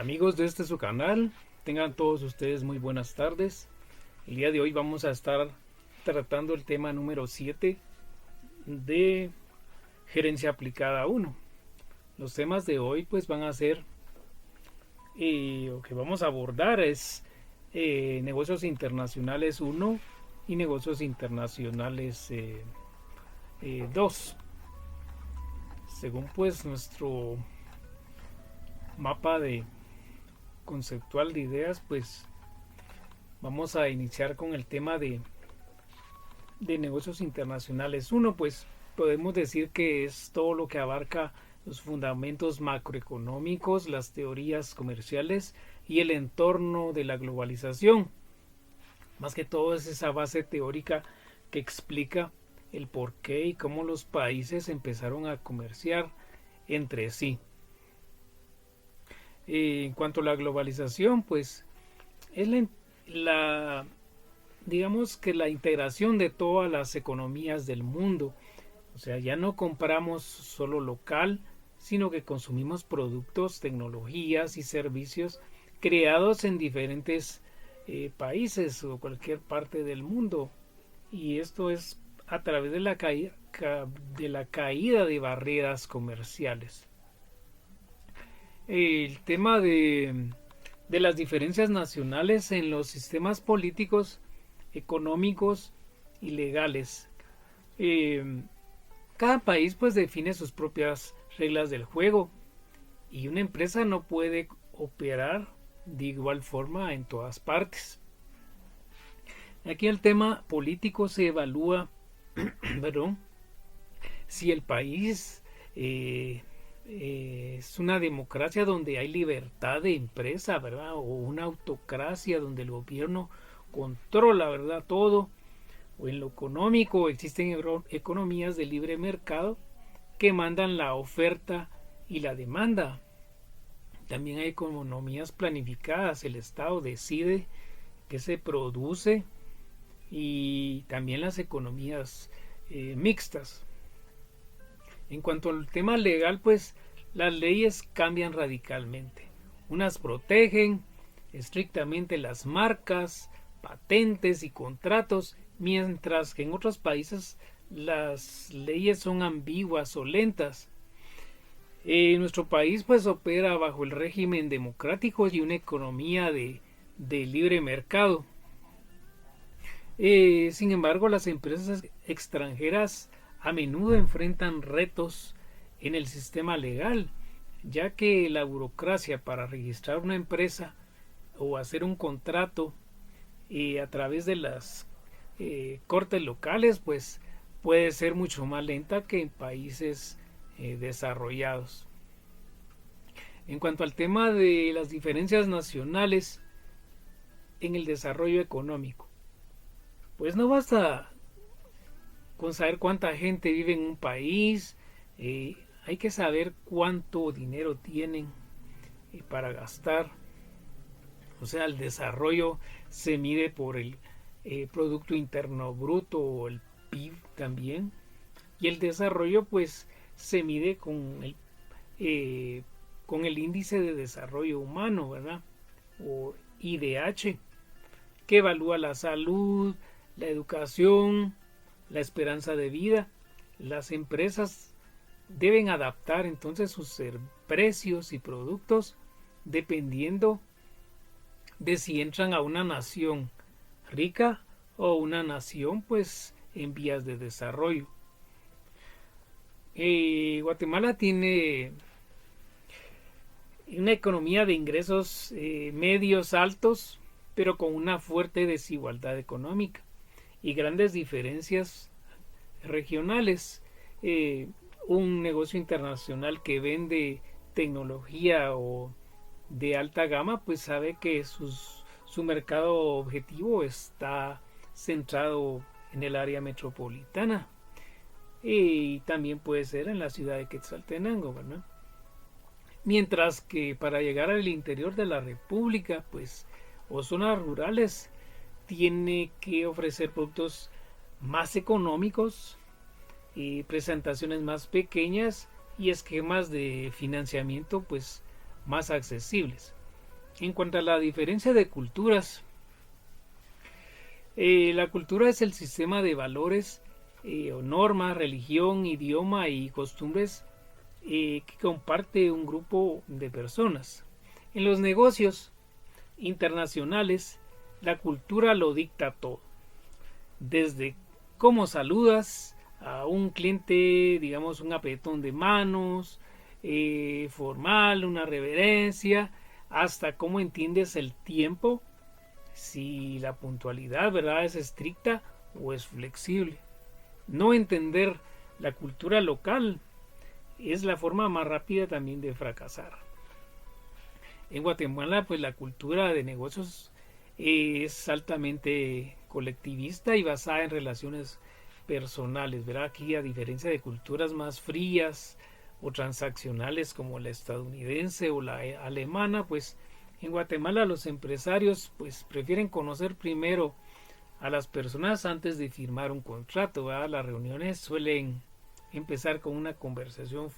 Amigos de su canal, tengan todos ustedes muy buenas tardes. El día de hoy vamos a estar tratando el tema número 7 de gerencia aplicada 1. Los temas de hoy pues van a ser, o que vamos a abordar es negocios internacionales 1 y negocios internacionales 2. Según pues nuestro mapa de conceptual de ideas, pues vamos a iniciar con el tema de negocios internacionales. Uno, pues podemos decir que es todo lo que abarca los fundamentos macroeconómicos, las teorías comerciales y el entorno de la globalización. Más que todo es esa base teórica que explica el por qué y cómo los países empezaron a comerciar entre sí. En cuanto a la globalización, pues es digamos que la integración de todas las economías del mundo. O sea, ya no compramos solo local, sino que consumimos productos, tecnologías y servicios creados en diferentes países o cualquier parte del mundo. Y esto es a través de la caída de barreras comerciales. El tema de las diferencias nacionales en los sistemas políticos, económicos y legales. Cada país pues define sus propias reglas del juego y una empresa no puede operar de igual forma en todas partes. Aquí el tema político se evalúa perdón, si el país es una democracia donde hay libertad de empresa, ¿verdad? O una autocracia donde el gobierno controla, ¿verdad? Todo. O en lo económico existen economías de libre mercado que mandan la oferta y la demanda. También hay economías planificadas, el Estado decide qué se produce, y también las economías mixtas. En cuanto al tema legal, pues las leyes cambian radicalmente. Unas protegen estrictamente las marcas, patentes y contratos, mientras que en otros países las leyes son ambiguas o lentas. Nuestro país pues opera bajo el régimen democrático y una economía de libre mercado. Sin embargo, las empresas extranjeras a menudo enfrentan retos en el sistema legal, ya que la burocracia para registrar una empresa o hacer un contrato a través de las cortes locales, pues puede ser mucho más lenta que en países desarrollados. En cuanto al tema de las diferencias nacionales en el desarrollo económico, pues no basta con saber cuánta gente vive en un país, hay que saber cuánto dinero tienen para gastar. O sea, el desarrollo se mide por el Producto Interno Bruto o el PIB también. Y el desarrollo pues se mide con el índice de desarrollo humano, ¿verdad? O IDH, que evalúa la salud, la educación, la esperanza de vida. Las empresas deben adaptar entonces sus precios y productos dependiendo de si entran a una nación rica o una nación pues en vías de desarrollo. Guatemala tiene una economía de ingresos medios altos, pero con una fuerte desigualdad económica y grandes diferencias regionales. Un negocio internacional que vende tecnología o de alta gama, pues sabe que su mercado objetivo está centrado en el área metropolitana y también puede ser en la ciudad de Quetzaltenango, ¿verdad? Mientras que para llegar al interior de la República, pues, o zonas rurales, tiene que ofrecer productos más económicos y presentaciones más pequeñas y esquemas de financiamiento pues más accesibles. En cuanto a la diferencia de culturas, la cultura es el sistema de valores o normas, religión, idioma y costumbres que comparte un grupo de personas. En los negocios internacionales, la cultura lo dicta todo, desde cómo saludas a un cliente, digamos un apretón de manos, formal, una reverencia, hasta cómo entiendes el tiempo, si la puntualidad, ¿verdad?, es estricta o es flexible. No entender la cultura local es la forma más rápida también de fracasar. En Guatemala, pues la cultura de negocios es altamente colectivista y basada en relaciones personales, ¿verdad? Aquí, a diferencia de culturas más frías o transaccionales como la estadounidense o la alemana, pues en Guatemala los empresarios pues prefieren conocer primero a las personas antes de firmar un contrato, ¿verdad? Las reuniones suelen empezar con una conversación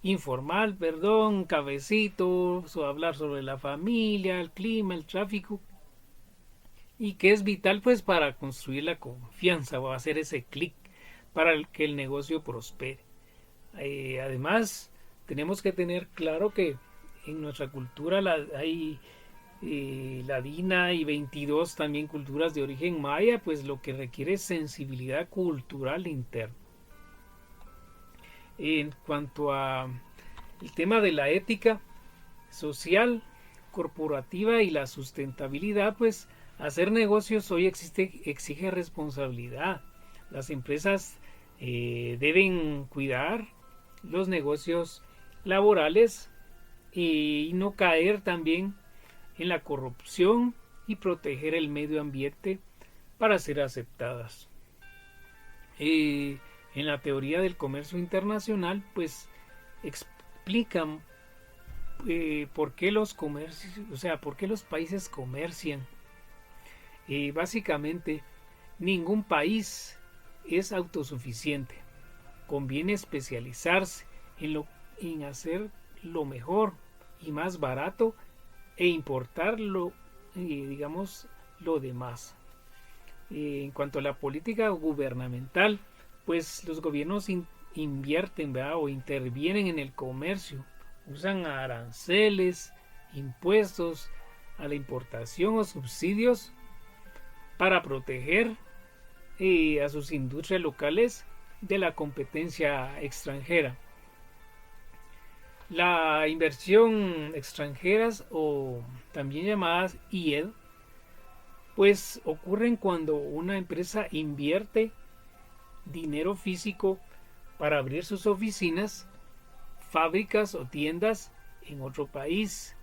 informal, cafecitos, o hablar sobre la familia, el clima, el tráfico, y que es vital pues para construir la confianza o hacer ese clic para que el negocio prospere. Además, tenemos que tener claro que en nuestra cultura hay ladina y 22 también culturas de origen maya, pues lo que requiere es sensibilidad cultural interna. En cuanto a el tema de la ética social, corporativa y la sustentabilidad, pues hacer negocios hoy exige responsabilidad. Las empresas deben cuidar los negocios laborales y no caer también en la corrupción y proteger el medio ambiente para ser aceptadas. En la teoría del comercio internacional, pues explican por qué los comercios, o sea, por qué los países comercian. Básicamente, ningún país es autosuficiente. Conviene especializarse en hacer lo mejor y más barato e importar digamos, lo demás. En cuanto a la política gubernamental, pues los gobiernos invierten, ¿verdad?, o intervienen en el comercio, usan aranceles, impuestos a la importación o subsidios para proteger a sus industrias locales de la competencia extranjera. La inversión extranjeras, o también llamadas IED, pues ocurren cuando una empresa invierte dinero físico para abrir sus oficinas, fábricas o tiendas en otro país,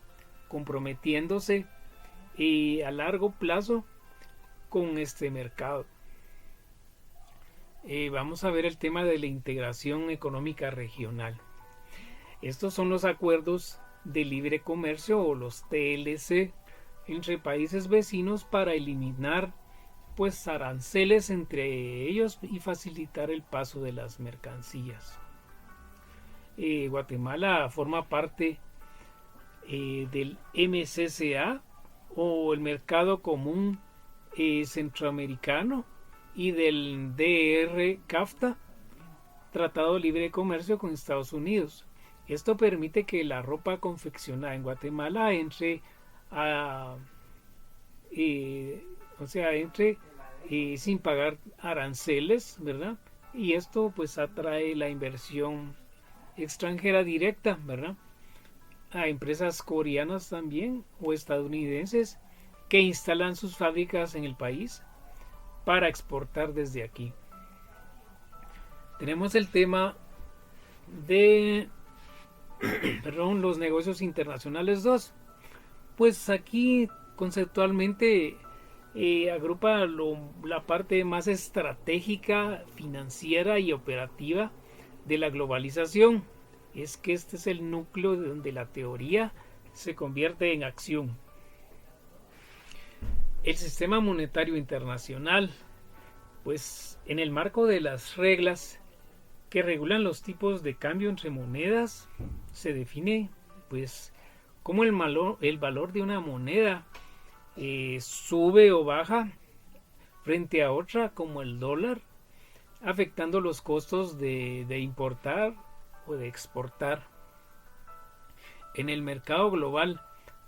comprometiéndose a largo plazo con este mercado. Vamos a ver el tema de la integración económica regional. Estos son los acuerdos de libre comercio o los TLC entre países vecinos para eliminar pues aranceles entre ellos y facilitar el paso de las mercancías. Guatemala forma parte del MCCA o el Mercado Común Centroamericano y del DR-CAFTA, Tratado de Libre Comercio con Estados Unidos. Esto permite que la ropa confeccionada en Guatemala entre sin pagar aranceles, ¿verdad? Y esto pues atrae la inversión extranjera directa, ¿verdad?, a empresas coreanas también o estadounidenses que instalan sus fábricas en el país para exportar desde aquí. Tenemos el tema de los negocios internacionales 2. Pues aquí conceptualmente agrupa la parte más estratégica, financiera y operativa de la globalización. Es que este es el núcleo donde la teoría se convierte en acción. El sistema monetario internacional, pues en el marco de las reglas que regulan los tipos de cambio entre monedas, se define pues cómo el valor de una moneda sube o baja frente a otra, como el dólar, afectando los costos de importar o de exportar. En el mercado global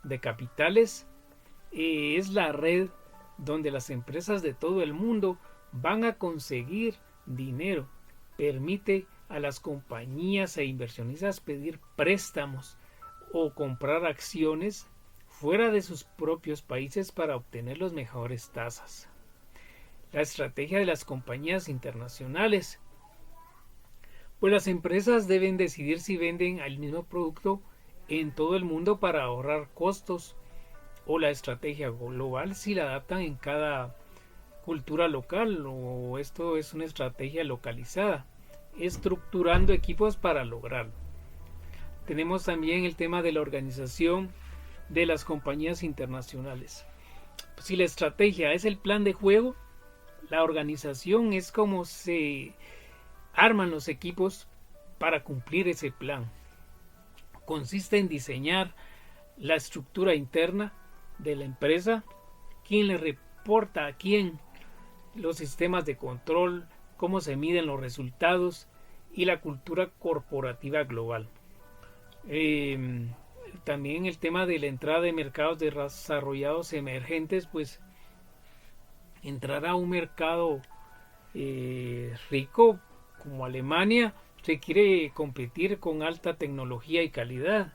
de capitales es la red donde las empresas de todo el mundo van a conseguir dinero. Permite a las compañías e inversionistas pedir préstamos o comprar acciones fuera de sus propios países para obtener las mejores tasas. La estrategia de las compañías internacionales. Pues las empresas deben decidir si venden el mismo producto en todo el mundo para ahorrar costos, o la estrategia global si la adaptan en cada cultura local, o esto es una estrategia localizada, estructurando equipos para lograrlo. Tenemos también el tema de la organización de las compañías internacionales. Si la estrategia es el plan de juego, la organización es como se arman los equipos para cumplir ese plan. Consiste en diseñar la estructura interna de la empresa, quién le reporta a quién, los sistemas de control, cómo se miden los resultados y la cultura corporativa global. También el tema de la entrada de mercados desarrollados emergentes, pues entrar a un mercado rico como Alemania requiere competir con alta tecnología y calidad.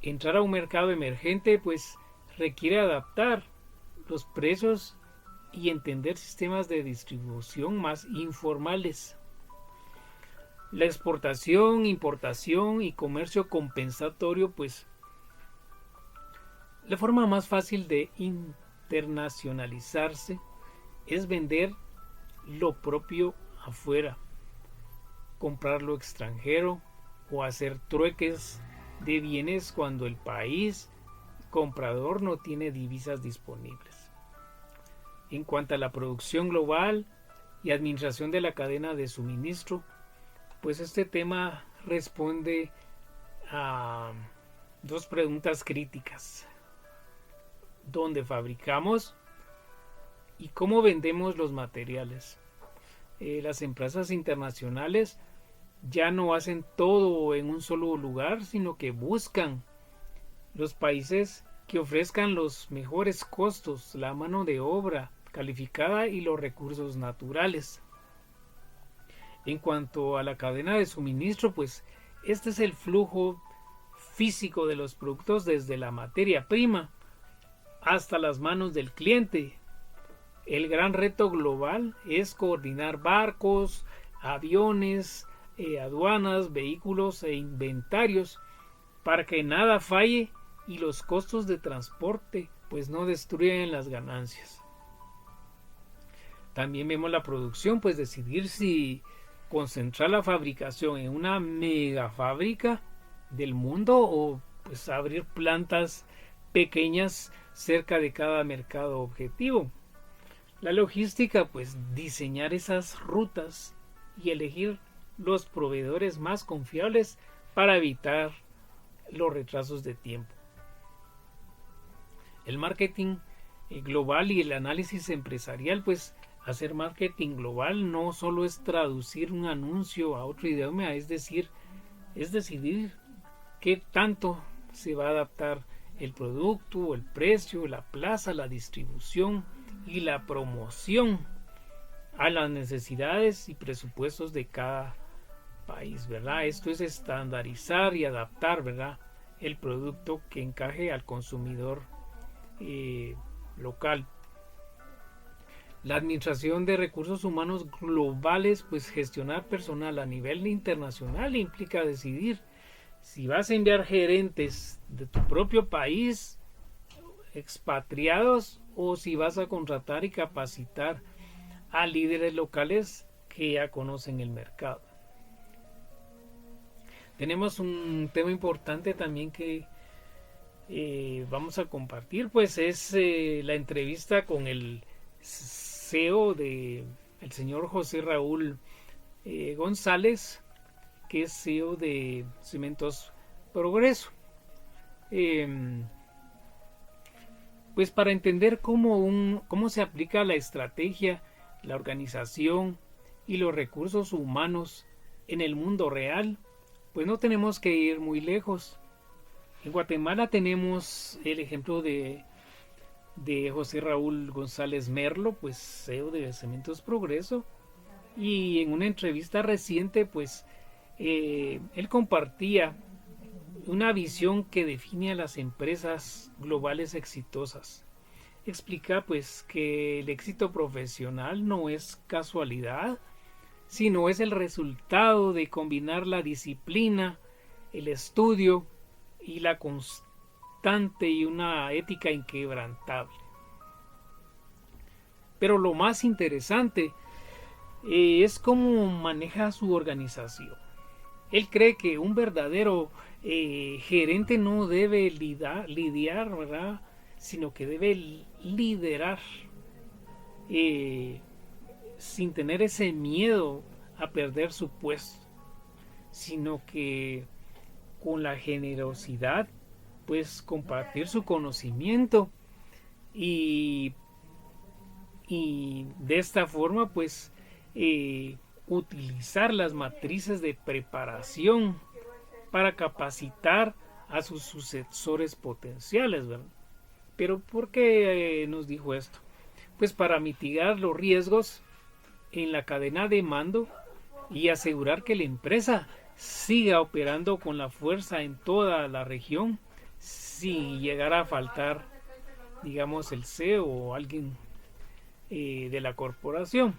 Entrar a un mercado emergente pues requiere adaptar los precios y entender sistemas de distribución más informales. La exportación, importación y comercio compensatorio, pues la forma más fácil de internacionalizarse es vender lo propio afuera, comprar lo extranjero o hacer trueques de bienes cuando el país comprador no tiene divisas disponibles. En cuanto a la producción global y administración de la cadena de suministro, pues este tema responde a dos preguntas críticas: ¿dónde fabricamos y cómo vendemos los materiales? Las empresas internacionales ya no hacen todo en un solo lugar, sino que buscan los países que ofrezcan los mejores costos, la mano de obra calificada y los recursos naturales. En cuanto a la cadena de suministro, pues este es el flujo físico de los productos desde la materia prima hasta las manos del cliente. El gran reto global es coordinar barcos, aviones, aduanas, vehículos e inventarios para que nada falle y los costos de transporte pues no destruyan las ganancias. También vemos la producción, pues decidir si concentrar la fabricación en una mega fábrica del mundo o pues abrir plantas pequeñas cerca de cada mercado objetivo. La logística, pues diseñar esas rutas y elegir los proveedores más confiables para evitar los retrasos de tiempo. El marketing global y el análisis empresarial, pues hacer marketing global no solo es traducir un anuncio a otro idioma, es decidir qué tanto se va a adaptar el producto, el precio, la plaza, la distribución y la promoción a las necesidades y presupuestos de cada país, ¿verdad? Esto es estandarizar y adaptar, ¿verdad?, el producto que encaje al consumidor local. La administración de recursos humanos globales, pues gestionar personal a nivel internacional implica decidir si vas a enviar gerentes de tu propio país, expatriados, o si vas a contratar y capacitar a líderes locales que ya conocen el mercado. Tenemos un tema importante también que vamos a compartir, pues es la entrevista con el CEO de el señor José Raúl González, que es CEO de Cementos Progreso. pues para entender cómo se aplica la estrategia, la organización y los recursos humanos en el mundo real, pues no tenemos que ir muy lejos. En Guatemala tenemos el ejemplo de José Raúl González Merlo, pues CEO de Cementos Progreso, y en una entrevista reciente, pues él compartía una visión que define a las empresas globales exitosas. Explica pues que el éxito profesional no es casualidad, sino es el resultado de combinar la disciplina, el estudio y la constante y una ética inquebrantable. Pero lo más interesante es cómo maneja su organización. Él cree que un verdadero gerente no debe lidiar, ¿verdad?, sino que debe liderar sin tener ese miedo a perder su puesto, sino que con la generosidad pues compartir su conocimiento y de esta forma pues utilizar las matrices de preparación para capacitar a sus sucesores potenciales, ¿verdad? Pero ¿por qué nos dijo esto? Pues para mitigar los riesgos en la cadena de mando y asegurar que la empresa siga operando con la fuerza en toda la región si llegara a faltar, digamos, el CEO o alguien de la corporación.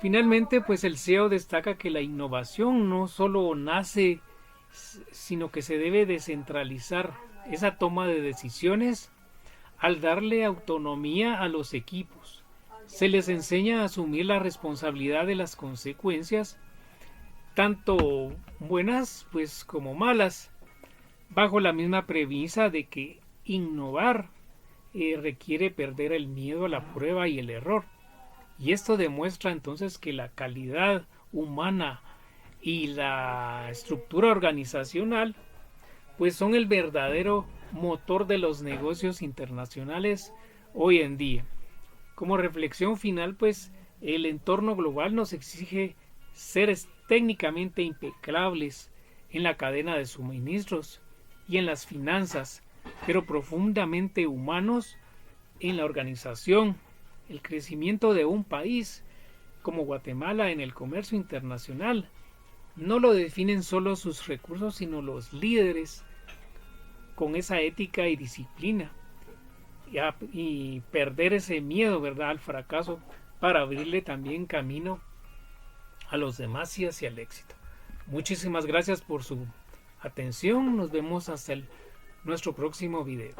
Finalmente, pues el CEO destaca que la innovación no solo nace, sino que se debe descentralizar esa toma de decisiones al darle autonomía a los equipos. Se les enseña a asumir la responsabilidad de las consecuencias, tanto buenas pues como malas, bajo la misma premisa de que innovar requiere perder el miedo a la prueba y el error. Y esto demuestra entonces que la calidad humana y la estructura organizacional pues son el verdadero motor de los negocios internacionales hoy en día. Como reflexión final, pues el entorno global nos exige ser técnicamente impecables en la cadena de suministros y en las finanzas, pero profundamente humanos en la organización. El crecimiento de un país como Guatemala en el comercio internacional no lo definen solo sus recursos, sino los líderes con esa ética y disciplina y perder ese miedo, ¿verdad?, al fracaso para abrirle también camino a los demás y hacia el éxito. Muchísimas gracias por su atención. Nos vemos hasta nuestro próximo video.